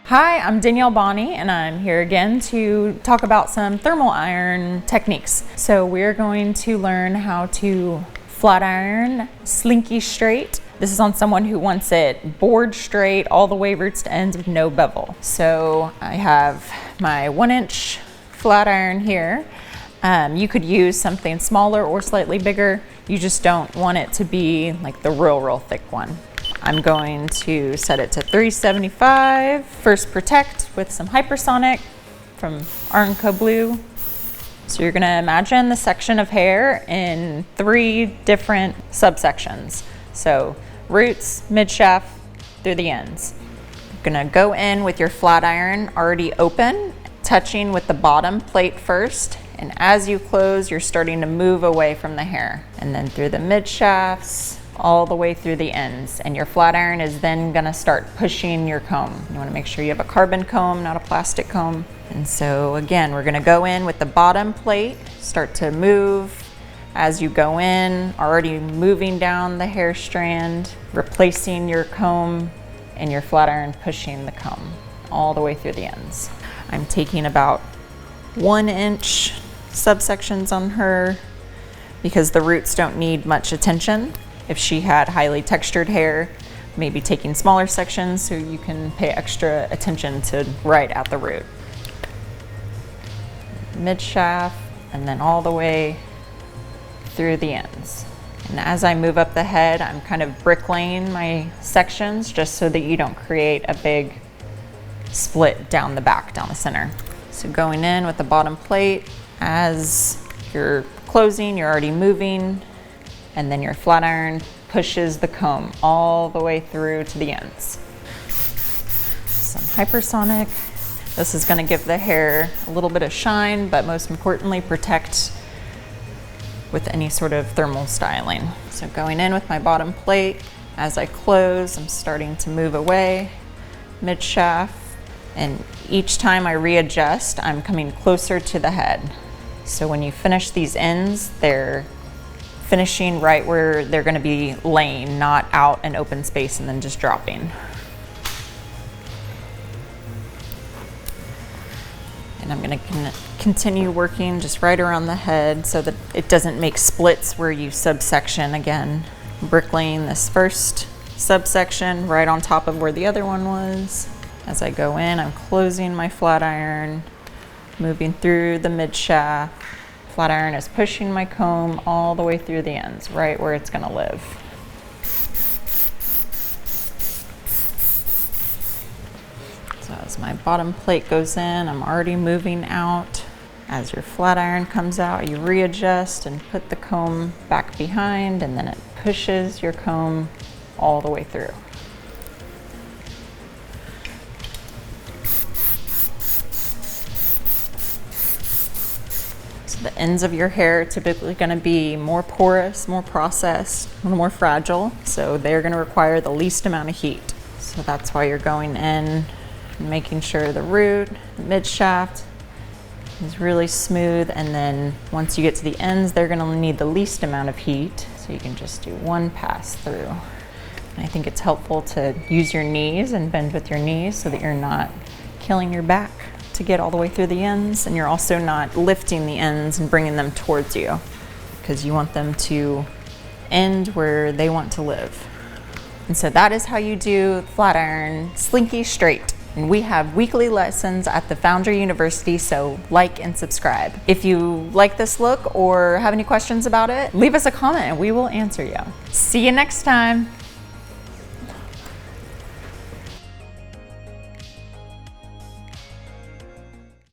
Hi, I'm Danielle Bonnie, and I'm here again to talk about some thermal iron techniques. So we're going to learn how to flat iron Slinky straight. This is on someone who wants it board straight all the way roots to ends with no bevel. So I have my 1-inch flat iron here. You could use something smaller or slightly bigger. You just don't want it to be like the real thick one. I'm going to set it to 375. First protect with some Hypersonic from Arco blue. So you're gonna imagine the section of hair in 3 different subsections. So roots, midshaft, through the ends. You're gonna go in with your flat iron already open, touching with the bottom plate first. And as you close, you're starting to move away from the hair. And then through the midshafts, all the way through the ends, and your flat iron is then gonna start pushing your comb. You wanna make sure you have a carbon comb, not a plastic comb. And so again, we're gonna go in with the bottom plate, start to move as you go in, already moving down the hair strand, replacing your comb, and your flat iron pushing the comb all the way through the ends. I'm taking about 1-inch subsections on her because the roots don't need much attention. If she had highly textured hair, maybe taking smaller sections so you can pay extra attention to right at the root. Mid-shaft, and then all the way through the ends. And as I move up the head, I'm kind of bricklaying my sections just so that you don't create a big split down the back, down the center. So going in with the bottom plate, as you're closing, you're already moving, and then your flat iron pushes the comb all the way through to the ends. Some Hypersonic. This is gonna give the hair a little bit of shine, but most importantly, protect with any sort of thermal styling. So going in with my bottom plate, as I close, I'm starting to move away, mid-shaft, and each time I readjust, I'm coming closer to the head. So when you finish these ends, they're finishing right where they're going to be laying, not out in open space and then just dropping. And I'm going to continue working just right around the head so that it doesn't make splits where you subsection again. Bricklaying this first subsection right on top of where the other one was. As I go in, I'm closing my flat iron, moving through the mid shaft. Flat iron is pushing my comb all the way through the ends, right where it's gonna live. So as my bottom plate goes in, I'm already moving out. As your flat iron comes out, you readjust and put the comb back behind, and then it pushes your comb all the way through. The ends of your hair are typically going to be more porous, more processed, more fragile, so they're going to require the least amount of heat. So that's why you're going in and making sure the root, the mid-shaft is really smooth, and then once you get to the ends, they're going to need the least amount of heat, so you can just do one pass through. And I think it's helpful to use your knees and bend with your knees so that you're not killing your back to get all the way through the ends, and you're also not lifting the ends and bringing them towards you because you want them to end where they want to live. And so that is how you do flat iron Slinky straight. And we have weekly lessons at the Foundry University, so like and subscribe. If you like this look or have any questions about it, leave us a comment and we will answer you. See you next time.